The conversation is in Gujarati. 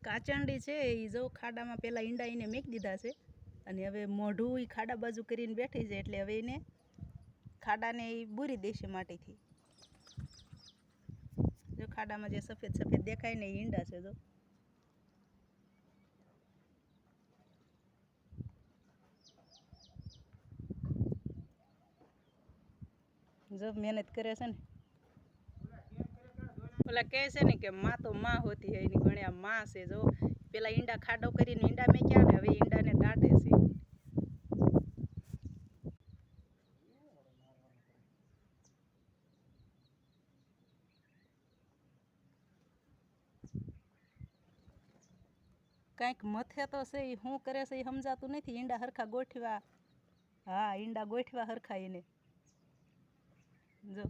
કાચંડી છે એ જો ખાડામાં પહેલાં ઈંડા એને મેકી દીધા છે અને હવે મોઢું એ ખાડા બાજુ કરીને બેઠી છે, એટલે હવે એને ખાડાને એ બૂરી દેશે માટીથી. જો ખાડામાં જે સફેદ સફેદ દેખાય ને એ ઈંડા છે. જો મહેનત કરે છે ને. ઓલા કહે છે ને કે માં તો માં હોતી હે, એની ગણે આ માં છે. જો પેલા ઈંડા ખાડો કરીને ઈંડા મેક્યા ને હવે ઈંડાને દાટે છે. કાંઈક મથે તો છે, એ શું કરે છે એ સમજાતું નથી. ઈંડા હરખા ગોઠવા, હા ઈંડા ગોઠવા હરખા એને જો.